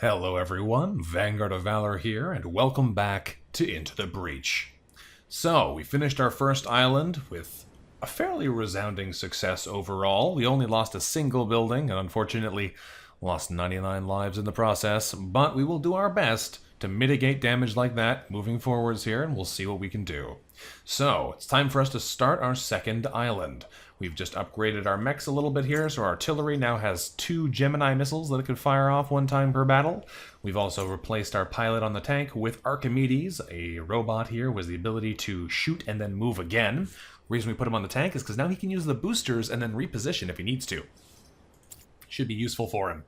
Hello everyone, Vanguard of Valor here, and welcome back to Into the Breach. So, we finished our first island with a fairly resounding success overall. We only lost a single building, and unfortunately lost 99 lives in the process, but we will do our best to mitigate damage like that moving forwards here, and we'll see what we can do. So, it's time for us to start our second island. We've just upgraded our mechs a little bit here, so our artillery now has 2 Gemini missiles that it can fire off one time per battle. We've also replaced our pilot on the tank with Archimedes, a robot here with the ability to shoot and then move again. The reason we put him on the tank is because now he can use the boosters and then reposition if he needs to. Should be useful for him.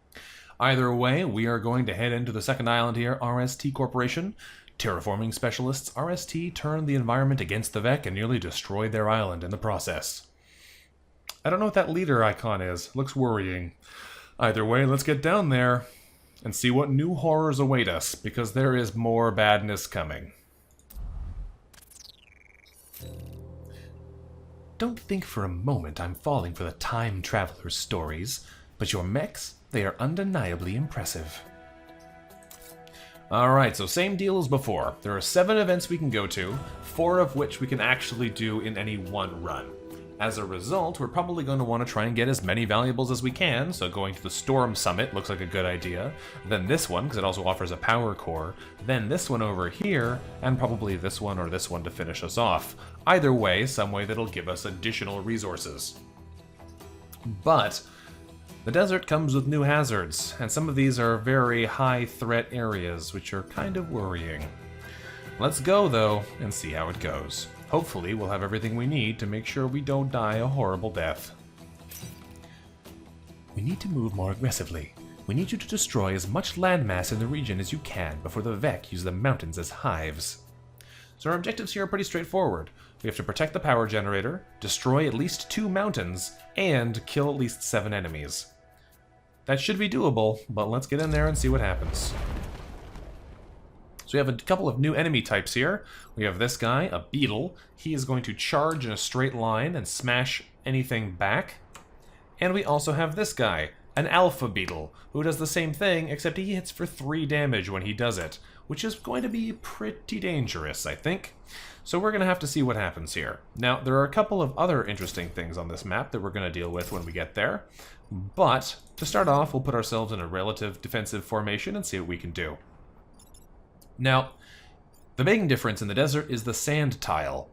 Either way, we are going to head into the second island here, RST Corporation. Terraforming specialists, RST turned the environment against the VEC and nearly destroyed their island in the process. I don't know what that leader icon is. Looks worrying. Either way, let's get down there and see what new horrors await us, because there is more badness coming. Don't think for a moment I'm falling for the time traveler's stories, but your mechs, they are undeniably impressive. Alright, so same deal as before. There are 7 events we can go to, 4 of which we can actually do in any one run. As a result, we're probably going to want to try and get as many valuables as we can, so going to the Storm Summit looks like a good idea, then this one, because it also offers a power core, then this one over here, and probably this one or this one to finish us off. Either way, some way that'll give us additional resources. But the desert comes with new hazards, and some of these are very high threat areas, which are kind of worrying. Let's go, though, and see how it goes. Hopefully, we'll have everything we need to make sure we don't die a horrible death. We need to move more aggressively. We need you to destroy as much landmass in the region as you can before the VEC use the mountains as hives. So our objectives here are pretty straightforward. We have to protect the power generator, destroy at least 2 mountains, and kill at least 7 enemies. That should be doable, but let's get in there and see what happens. So we have a couple of new enemy types here. We have this guy, a beetle. He is going to charge in a straight line and smash anything back. And we also have this guy, an alpha beetle, who does the same thing, except he hits for 3 damage when he does it, which is going to be pretty dangerous, I think. So we're going to have to see what happens here. Now, there are a couple of other interesting things on this map that we're going to deal with when we get there. But, to start off, we'll put ourselves in a relative defensive formation and see what we can do. Now, the main difference in the desert is the sand tile.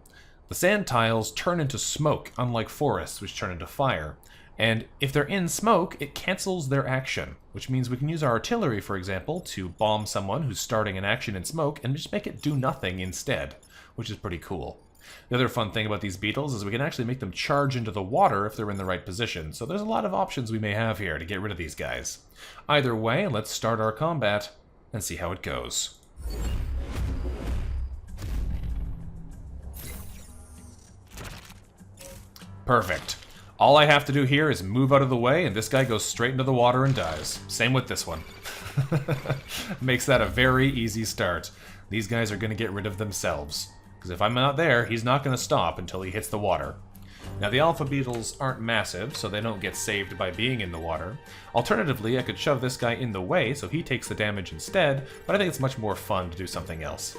The sand tiles turn into smoke, unlike forests, which turn into fire. And if they're in smoke, it cancels their action, which means we can use our artillery, for example, to bomb someone who's starting an action in smoke and just make it do nothing instead, which is pretty cool. The other fun thing about these beetles is we can actually make them charge into the water if they're in the right position, so there's a lot of options we may have here to get rid of these guys. Either way, let's start our combat and see how it goes. Perfect. All I have to do here is move out of the way, and this guy goes straight into the water and dies. Same with this one. Makes that a very easy start. These guys are going to get rid of themselves, because if I'm not there, he's not going to stop until he hits the water. Now, the alpha beetles aren't massive, so they don't get saved by being in the water. Alternatively, I could shove this guy in the way so he takes the damage instead, but I think it's much more fun to do something else.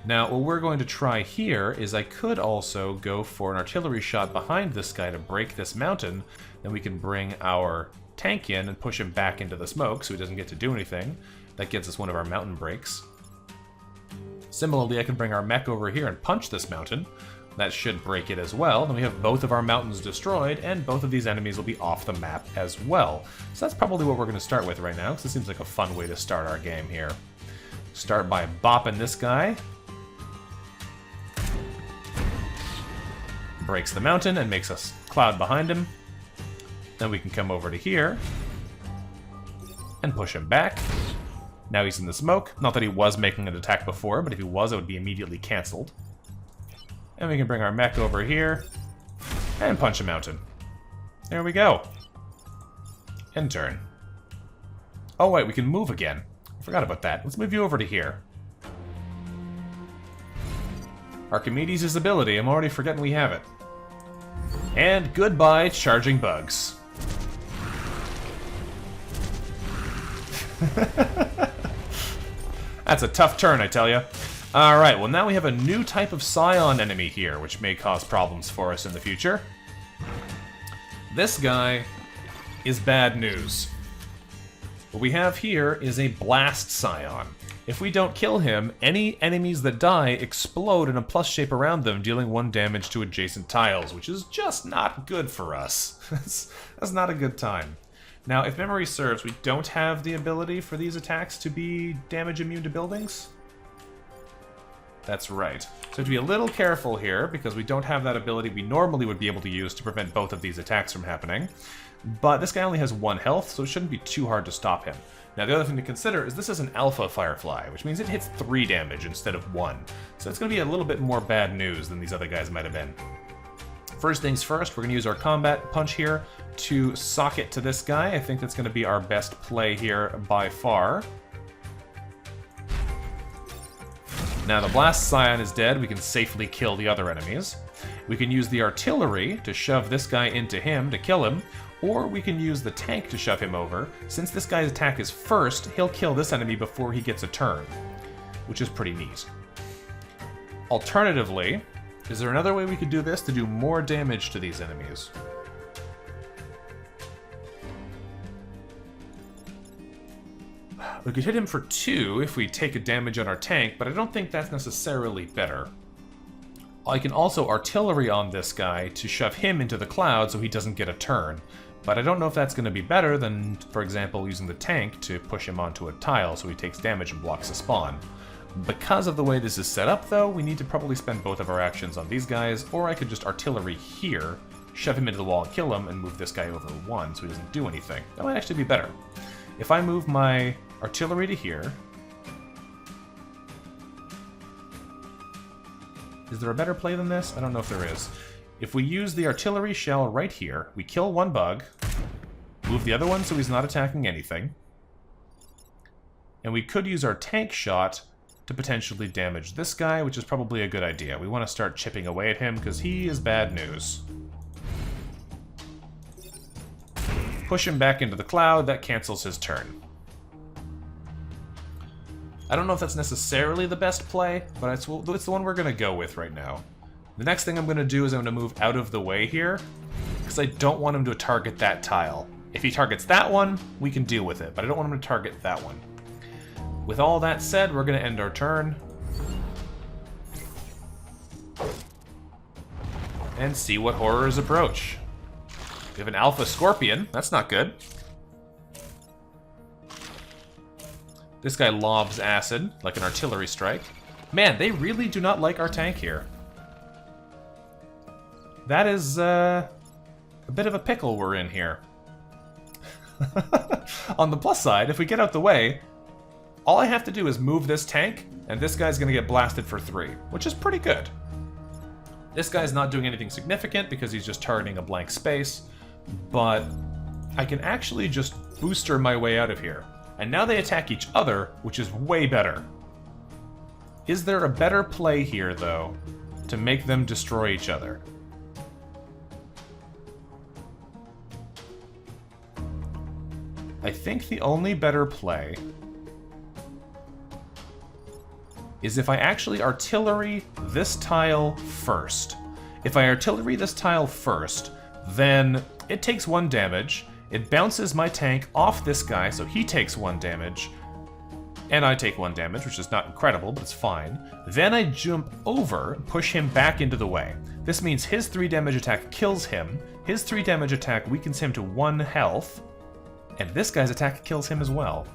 Now, what we're going to try here is I could also go for an artillery shot behind this guy to break this mountain. Then we can bring our tank in and push him back into the smoke so he doesn't get to do anything. That gives us one of our mountain breaks. Similarly, I can bring our mech over here and punch this mountain. That should break it as well. Then we have both of our mountains destroyed, and both of these enemies will be off the map as well. So that's probably what we're going to start with right now, because it seems like a fun way to start our game here. Start by bopping this guy. Breaks the mountain and makes a cloud behind him. Then we can come over to here and push him back. Now he's in the smoke. Not that he was making an attack before, but if he was, it would be immediately cancelled. And we can bring our mech over here and punch a mountain. There we go. End turn. Oh wait, we can move again. I forgot about that. Let's move you over to here. Archimedes' ability. I'm already forgetting we have it. And goodbye, charging bugs. That's a tough turn, I tell you. Alright, well now we have a new type of scion enemy here, which may cause problems for us in the future. This guy is bad news. What we have here is a blast scion. If we don't kill him, any enemies that die explode in a plus shape around them, dealing 1 damage to adjacent tiles, which is just not good for us. That's not a good time. Now, if memory serves, we don't have the ability for these attacks to be damage immune to buildings. That's right. So we have to be a little careful here, because we don't have that ability we normally would be able to use to prevent both of these attacks from happening. But this guy only has 1 health, so it shouldn't be too hard to stop him. Now, the other thing to consider is this is an alpha firefly, which means it hits 3 damage instead of 1. So it's going to be a little bit more bad news than these other guys might have been. First things first, we're going to use our combat punch here to sock it to this guy. I think that's going to be our best play here by far. Now the blast scion is dead, we can safely kill the other enemies. We can use the artillery to shove this guy into him to kill him, or we can use the tank to shove him over. Since this guy's attack is first, he'll kill this enemy before he gets a turn, which is pretty neat. Alternatively, is there another way we could do this to do more damage to these enemies? We could hit him for 2 if we take a damage on our tank, but I don't think that's necessarily better. I can also artillery on this guy to shove him into the cloud so he doesn't get a turn. But I don't know if that's going to be better than, for example, using the tank to push him onto a tile so he takes damage and blocks a spawn. Because of the way this is set up, though, we need to probably spend both of our actions on these guys, or I could just artillery here, shove him into the wall and kill him, and move this guy over 1 so he doesn't do anything. That might actually be better. If I move my artillery to here... Is there a better play than this? I don't know if there is. If we use the artillery shell right here, we kill 1 bug, move the other one so he's not attacking anything, and we could use our tank shot to potentially damage this guy, which is probably a good idea. We want to start chipping away at him because he is bad news. Push him back into the cloud, that cancels his turn. I don't know if that's necessarily the best play, but it's the one we're going to go with right now. The next thing I'm going to do is I'm going to move out of the way here, because I don't want him to target that tile. If he targets that one, we can deal with it, but I don't want him to target that one. With all that said, we're going to end our turn. And see what horrors approach. We have an alpha scorpion. That's not good. This guy lobs acid, like an artillery strike. Man, they really do not like our tank here. That is a bit of a pickle we're in here. On the plus side, if we get out the way, all I have to do is move this tank, and this guy's going to get blasted for 3, which is pretty good. This guy's not doing anything significant because he's just targeting a blank space, but I can actually just booster my way out of here. And now they attack each other, which is way better. Is there a better play here, though, to make them destroy each other? I think the only better play is if I actually artillery this tile first. If I artillery this tile first, then it takes 1 damage, it bounces my tank off this guy, so he takes 1 damage, and I take 1 damage, which is not incredible, but it's fine. Then I jump over, push him back into the way. This means his 3 damage attack kills him, his 3 damage attack weakens him to 1 health, and this guy's attack kills him as well.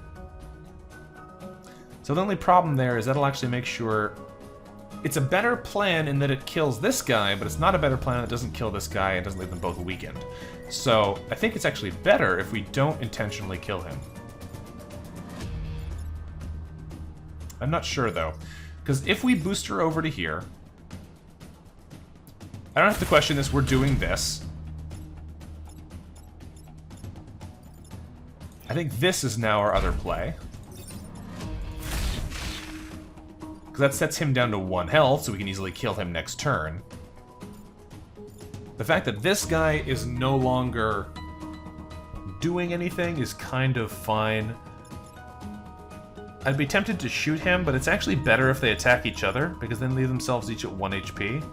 So the only problem there is that'll actually make sure... It's a better plan in that it kills this guy, but it's not a better plan that doesn't kill this guy and doesn't leave them both weakened. So I think it's actually better if we don't intentionally kill him. I'm not sure, though. Because if we booster over to here... I don't have to question this, we're doing this. I think this is now our other play. Because that sets him down to 1 health, so we can easily kill him next turn. The fact that this guy is no longer doing anything is kind of fine. I'd be tempted to shoot him, but it's actually better if they attack each other, because then leave themselves each at 1 HP.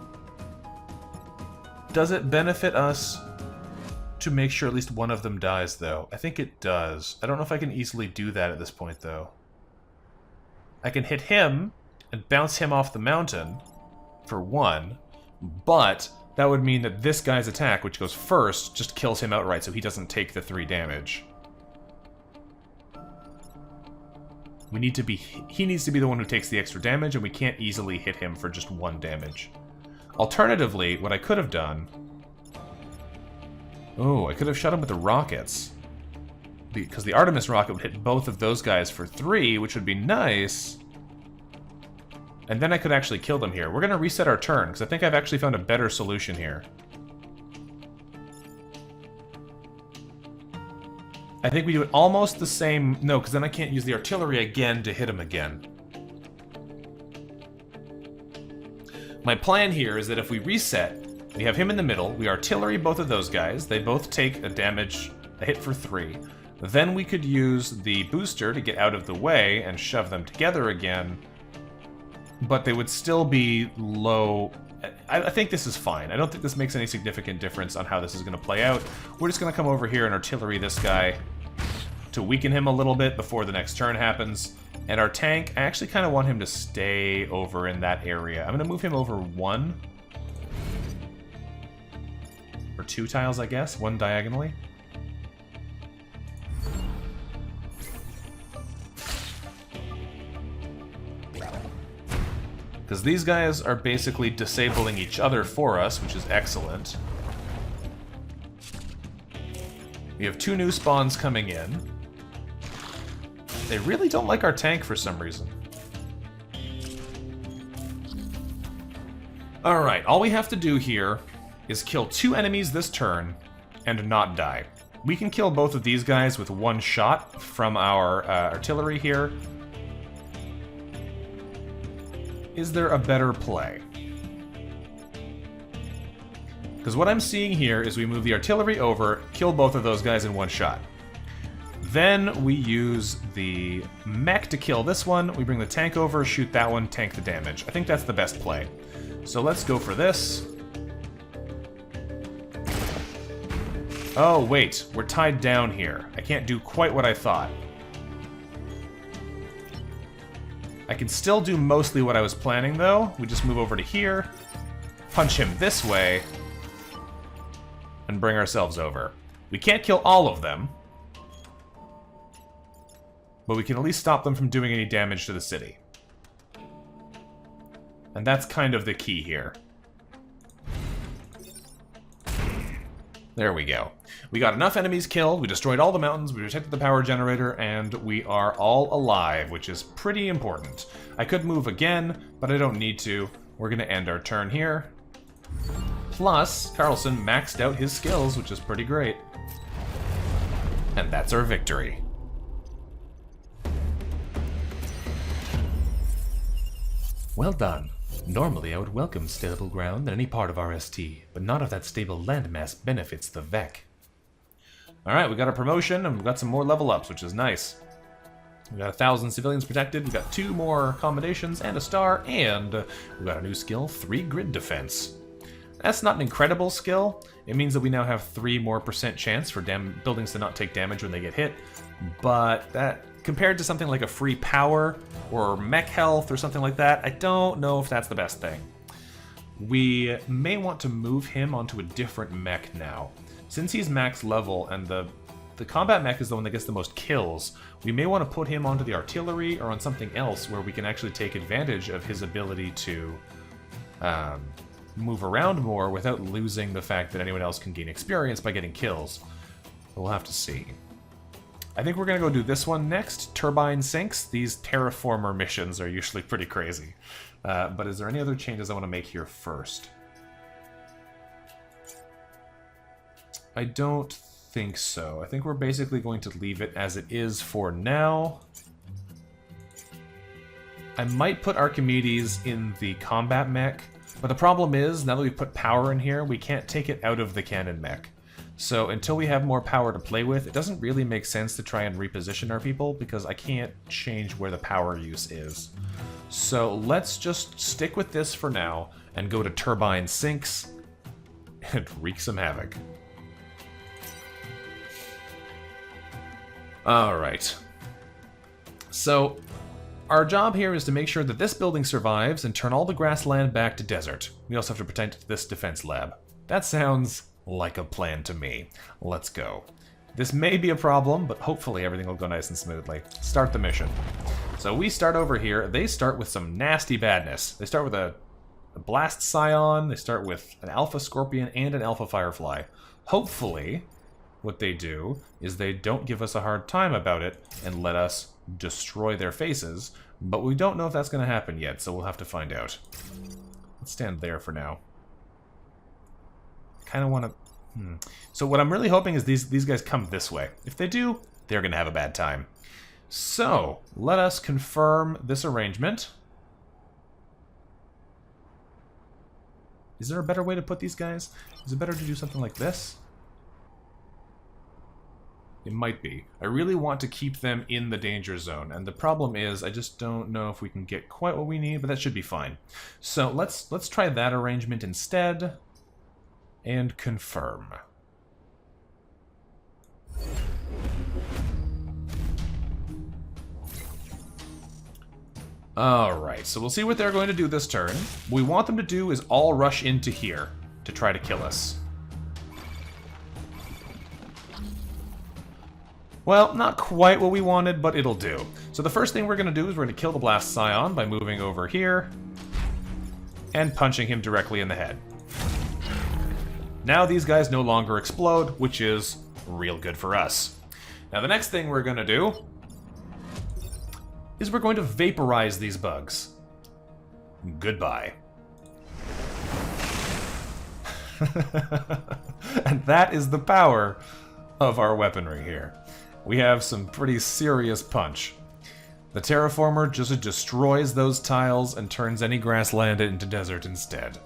Does it benefit us to make sure at least one of them dies, though? I think it does. I don't know if I can easily do that at this point, though. I can hit him and bounce him off the mountain for 1, but that would mean that this guy's attack, which goes first, just kills him outright, so he doesn't take the 3 damage. We need to be... He needs to be the one who takes the extra damage, and we can't easily hit him for just 1 damage. Alternatively, what I could have done... Oh, I could have shot him with the rockets. Because the Artemis rocket would hit both of those guys for 3, which would be nice. And then I could actually kill them here. We're going to reset our turn, because I think I've actually found a better solution here. I think we do it almost the same... No, because then I can't use the artillery again to hit him again. My plan here is that if we reset, we have him in the middle, we artillery both of those guys, they both take a hit for 3. Then we could use the booster to get out of the way and shove them together again, but they would still be low. I think this is fine. I don't think this makes any significant difference on how this is going to play out. We're just going to come over here and artillery this guy to weaken him a little bit before the next turn happens. And our tank, I actually kind of want him to stay over in that area. I'm going to move him over 1. Or 2 tiles, I guess. 1 diagonally. Because these guys are basically disabling each other for us, which is excellent. We have 2 new spawns coming in. They really don't like our tank for some reason. Alright, all we have to do here is kill 2 enemies this turn and not die. We can kill both of these guys with 1 shot from our artillery here. Is there a better play? Because what I'm seeing here is we move the artillery over, kill both of those guys in 1 shot. Then we use the mech to kill this one, we bring the tank over, shoot that one, tank the damage. I think that's the best play. So let's go for this. Oh, wait, we're tied down here. I can't do quite what I thought. I can still do mostly what I was planning, though. We just move over to here, punch him this way, and bring ourselves over. We can't kill all of them, but we can at least stop them from doing any damage to the city. And that's kind of the key here. There we go. We got enough enemies killed, we destroyed all the mountains, we protected the power generator, and we are all alive, which is pretty important. I could move again, but I don't need to. We're going to end our turn here. Plus, Carlson maxed out his skills, which is pretty great. And that's our victory. Well done. Normally, I would welcome stable ground in any part of our ST, but not if that stable landmass benefits the VEC. Alright, we got a promotion, and we've got some more level ups, which is nice. We got 1,000 civilians protected, we got 2 more accommodations and a star, and we got a new skill, 3 grid defense. That's not an incredible skill. It means that we now have 3% more chance for buildings to not take damage when they get hit, but that, compared to something like a free power or mech health or something like that, I don't know if that's the best thing. We may want to move him onto a different mech now. Since he's max level and the combat mech is the one that gets the most kills, we may want to put him onto the artillery or on something else where we can actually take advantage of his ability to move around more without losing the fact that anyone else can gain experience by getting kills. But we'll have to see. I think we're going to go do this one next, Turbine Sinks. These Terraformer missions are usually pretty crazy. But is there any other changes I want to make here first? I don't think so. I think we're basically going to leave it as it is for now. I might put Archimedes in the combat mech, but the problem is, now that we put power in here, we can't take it out of the cannon mech. So until we have more power to play with, it doesn't really make sense to try and reposition our people because I can't change where the power use is. So let's just stick with this for now and go to turbine sinks and wreak some havoc. Alright. So our job here is to make sure that this building survives and turn all the grassland back to desert. We also have to protect this defense lab. That sounds like a plan to me. Let's go. This may be a problem, but hopefully everything will go nice and smoothly. Start the mission. So we start over here. They start with some nasty badness. They start with a blast scion, they start with an alpha scorpion and an alpha firefly. Hopefully, what they do is they don't give us a hard time about it and let us destroy their faces, but we don't know if that's going to happen yet, so we'll have to find out. Let's stand there for now. Kind of want to... So what I'm really hoping is these guys come this way. If they do, they're going to have a bad time. So, let us confirm this arrangement. Is there a better way to put these guys? Is it better to do something like this? It might be. I really want to keep them in the danger zone, and the problem is I just don't know if we can get quite what we need, but that should be fine. So let's try that arrangement instead, and confirm. Alright, so we'll see what they're going to do this turn. What we want them to do is all rush into here to try to kill us. Well, not quite what we wanted, but it'll do. So the first thing we're going to do is we're going to kill the Blast Scion by moving over here and punching him directly in the head. Now these guys no longer explode, which is real good for us. Now the next thing we're going to do is we're going to vaporize these bugs. Goodbye. And that is the power of our weaponry here. We have some pretty serious punch. The Terraformer just destroys those tiles and turns any grassland into desert instead.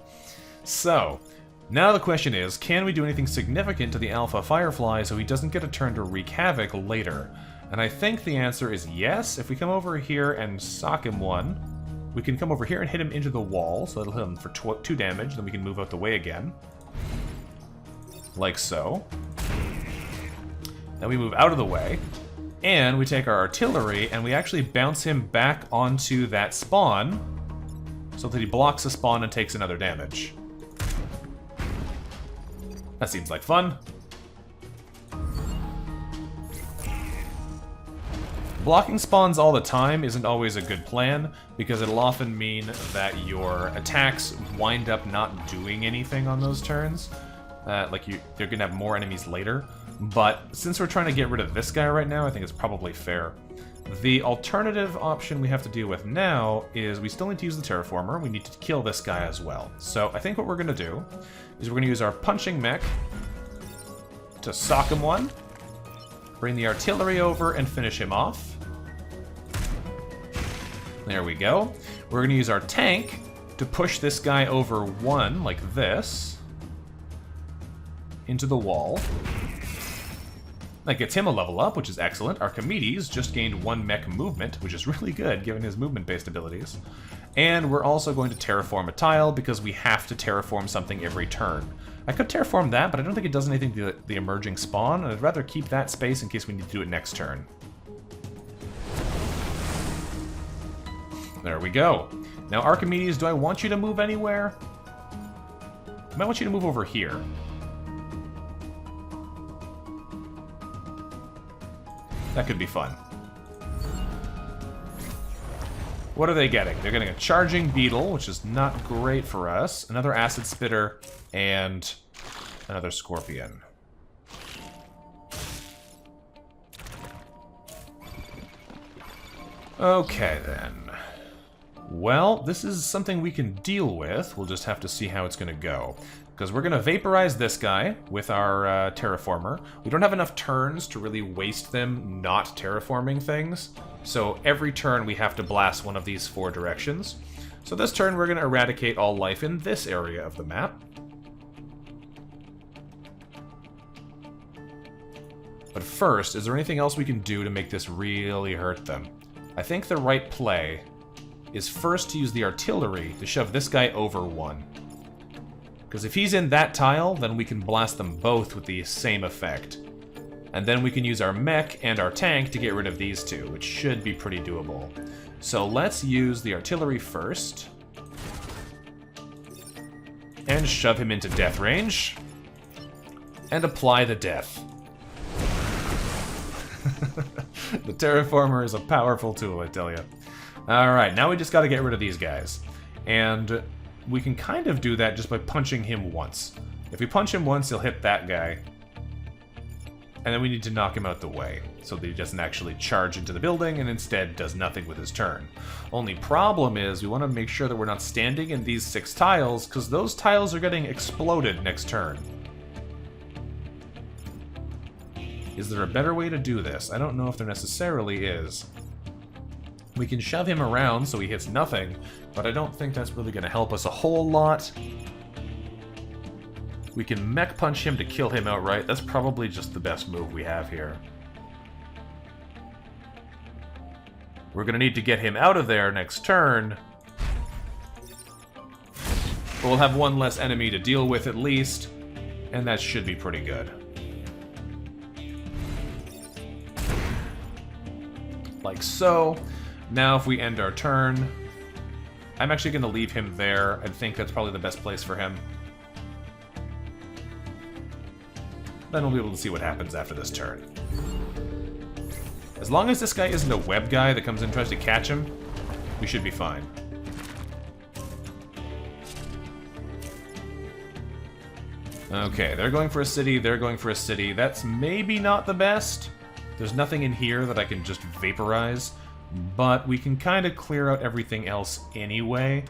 So, now the question is, can we do anything significant to the Alpha Firefly so he doesn't get a turn to wreak havoc later? And I think the answer is yes. If we come over here and sock him one, we can come over here and hit him into the wall, so it'll hit him for 2 damage, then we can move out the way again. Like so. Then we move out of the way, and we take our artillery, and we actually bounce him back onto that spawn, so that he blocks the spawn and takes another damage. That seems like fun. Blocking spawns all the time isn't always a good plan, because it'll often mean that your attacks wind up not doing anything on those turns. Like you're gonna have more enemies later. But since we're trying to get rid of this guy right now, I think it's probably fair. The alternative option we have to deal with now is we still need to use the Terraformer. We need to kill this guy as well. So I think what we're going to do is we're going to use our punching mech to sock him one, bring the artillery over and finish him off. There we go. We're going to use our tank to push this guy over one, like this, into the wall. That gets him a level up, which is excellent. Archimedes just gained 1 mech movement, which is really good, given his movement-based abilities. And we're also going to terraform a tile, because we have to terraform something every turn. I could terraform that, but I don't think it does anything to the emerging spawn, and I'd rather keep that space in case we need to do it next turn. There we go. Now, Archimedes, do I want you to move anywhere? I might want you to move over here. That could be fun. What are they getting? They're getting a charging beetle, which is not great for us. Another acid spitter, and another scorpion. Okay, then. Well, this is something we can deal with. We'll just have to see how it's going to go. Because we're going to vaporize this guy with our terraformer. We don't have enough turns to really waste them not terraforming things. So every turn we have to blast one of these 4 directions. So this turn we're going to eradicate all life in this area of the map. But first, is there anything else we can do to make this really hurt them? I think the right play is first to use the artillery to shove this guy over one. Because if he's in that tile, then we can blast them both with the same effect. And then we can use our mech and our tank to get rid of these two, which should be pretty doable. So let's use the artillery first. And shove him into death range. And apply the death. The Terraformer is a powerful tool, I tell you. Alright, now we just gotta get rid of these guys. And we can kind of do that just by punching him once. If we punch him once, he'll hit that guy. And then we need to knock him out the way, so that he doesn't actually charge into the building and instead does nothing with his turn. Only problem is we want to make sure that we're not standing in these 6 tiles, because those tiles are getting exploded next turn. Is there a better way to do this? I don't know if there necessarily is. We can shove him around so he hits nothing, but I don't think that's really going to help us a whole lot. We can mech punch him to kill him outright. That's probably just the best move we have here. We're going to need to get him out of there next turn. But we'll have one less enemy to deal with at least, and that should be pretty good. Like so. Now if we end our turn, I'm actually going to leave him there. I think that's probably the best place for him. Then we'll be able to see what happens after this turn. As long as this guy isn't a web guy that comes in and tries to catch him, we should be fine. Okay, they're going for a city, they're going for a city. That's maybe not the best. There's nothing in here that I can just vaporize, but we can kind of clear out everything else anyway,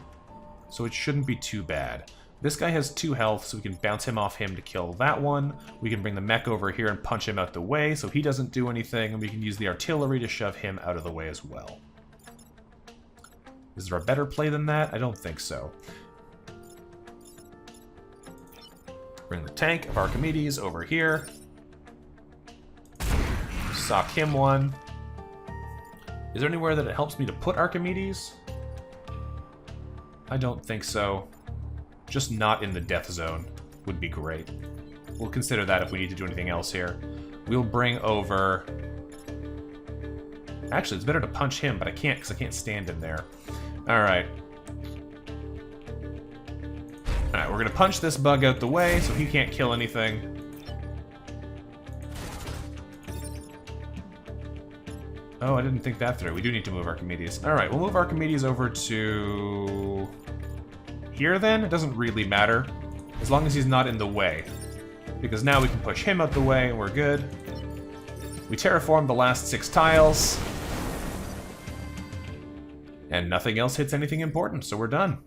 so it shouldn't be too bad. This guy has 2 health, so we can bounce him off him to kill that one. We can bring the mech over here and punch him out the way so he doesn't do anything, and we can use the artillery to shove him out of the way as well. Is there a better play than that? I don't think so. Bring the tank of Archimedes over here. Sock him one. Is there anywhere that it helps me to put Archimedes? I don't think so. Just not in the death zone would be great. We'll consider that if we need to do anything else here. We'll bring over... Actually, it's better to punch him, but I can't because I can't stand in there. Alright. Alright, we're going to punch this bug out the way so he can't kill anything. Oh, I didn't think that through. We do need to move Archimedes. Alright, we'll move Archimedes over to... here then? It doesn't really matter, as long as he's not in the way. Because now we can push him out the way and we're good. We terraformed the last 6 tiles. And nothing else hits anything important, so we're done.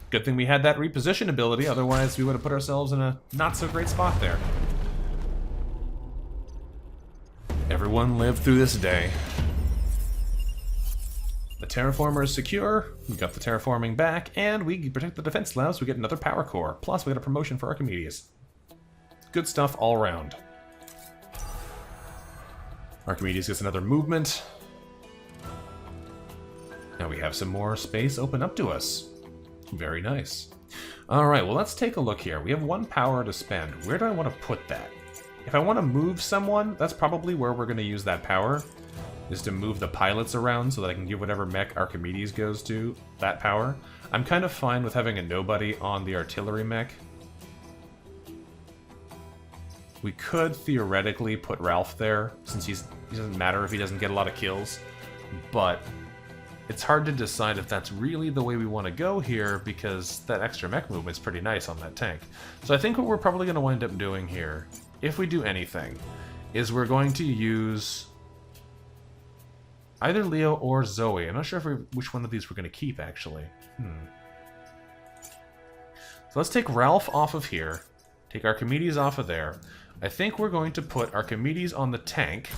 Good thing we had that reposition ability, otherwise we would have put ourselves in a not-so-great spot there. Everyone lived through this day. The Terraformer is secure, we got the terraforming back, and we protect the defense slabs, so we get another power core. Plus, we got a promotion for Archimedes. Good stuff all around. Archimedes gets another movement. Now we have some more space open up to us. Very nice. Alright, well let's take a look here. We have 1 power to spend. Where do I want to put that? If I want to move someone, that's probably where we're going to use that power. Is to move the pilots around so that I can give whatever mech Archimedes goes to that power. I'm kind of fine with having a nobody on the artillery mech. We could theoretically put Ralph there, since he doesn't matter if he doesn't get a lot of kills. But it's hard to decide if that's really the way we want to go here, because that extra mech movement's pretty nice on that tank. So I think what we're probably going to wind up doing here, if we do anything, is we're going to use... either Leo or Zoe. I'm not sure which one of these we're going to keep, actually. So let's take Ralph off of here. Take Archimedes off of there. I think we're going to put Archimedes on the tank.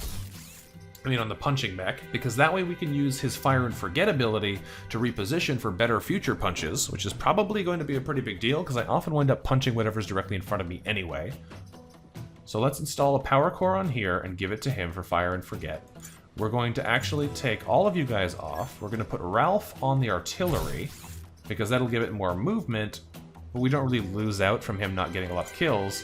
on the punching mech, because that way we can use his fire and forget ability to reposition for better future punches, which is probably going to be a pretty big deal, because I often wind up punching whatever's directly in front of me anyway. So let's install a power core on here and give it to him for fire and forget. We're going to actually take all of you guys off. We're going to put Ralph on the artillery, because that'll give it more movement, but we don't really lose out from him not getting a lot of kills.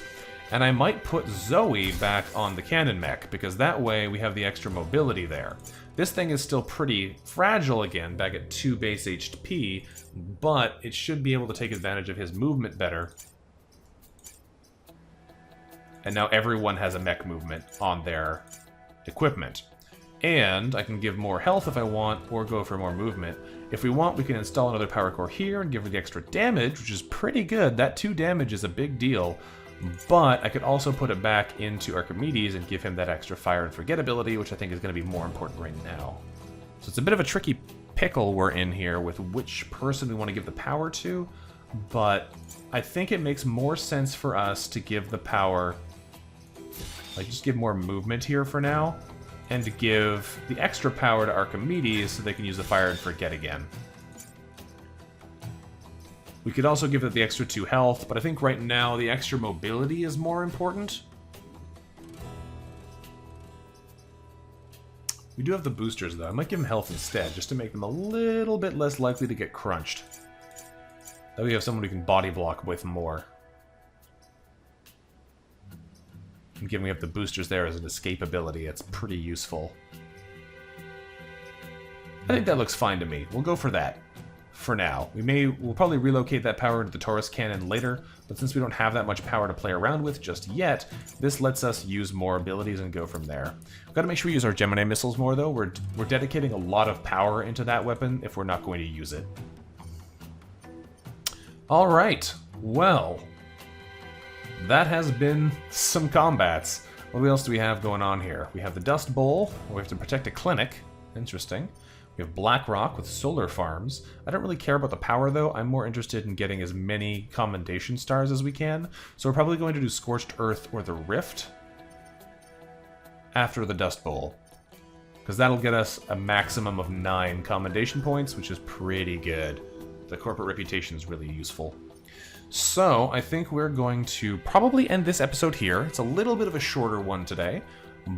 And I might put Zoe back on the cannon mech, because that way we have the extra mobility there. This thing is still pretty fragile again, back at 2 base HP, but it should be able to take advantage of his movement better. And now everyone has a mech movement on their equipment. And I can give more health if I want, or go for more movement. If we want, we can install another power core here and give her the extra damage, which is pretty good. That 2 damage is a big deal. But I could also put it back into Archimedes and give him that extra fire and forget ability, which I think is going to be more important right now. So it's a bit of a tricky pickle we're in here with which person we want to give the power to, but I think it makes more sense for us to give the power, like just give more movement here for now, and to give the extra power to Archimedes so they can use the fire and forget again. We could also give it the extra 2 health, but I think right now the extra mobility is more important. We do have the boosters though. I might give them health instead, just to make them a little bit less likely to get crunched. That way we have someone who can body block with more. And giving up the boosters there as an escape ability, it's pretty useful. I think that looks fine to me. We'll go for that. For now. We'll probably relocate that power into the Taurus cannon later, but since we don't have that much power to play around with just yet, this lets us use more abilities and go from there. We've got to make sure we use our Gemini missiles more though. We're dedicating a lot of power into that weapon if we're not going to use it. Alright, well, that has been some combats. What else do we have going on here? We have the Dust Bowl, where we have to protect a clinic. Interesting. We have Blackrock with solar farms. I don't really care about the power though. I'm more interested in getting as many commendation stars as we can. So we're probably going to do Scorched Earth or the Rift after the Dust Bowl, because that'll get us a maximum of 9 commendation points, which is pretty good. The corporate reputation is really useful. So I think we're going to probably end this episode here. It's a little bit of a shorter one today,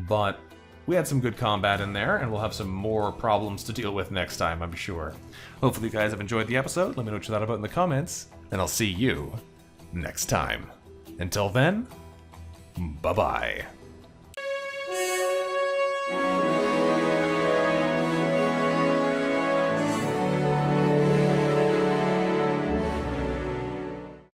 but we had some good combat in there, and we'll have some more problems to deal with next time, I'm sure. Hopefully you guys have enjoyed the episode. Let me know what you thought about it in the comments, and I'll see you next time. Until then, bye-bye.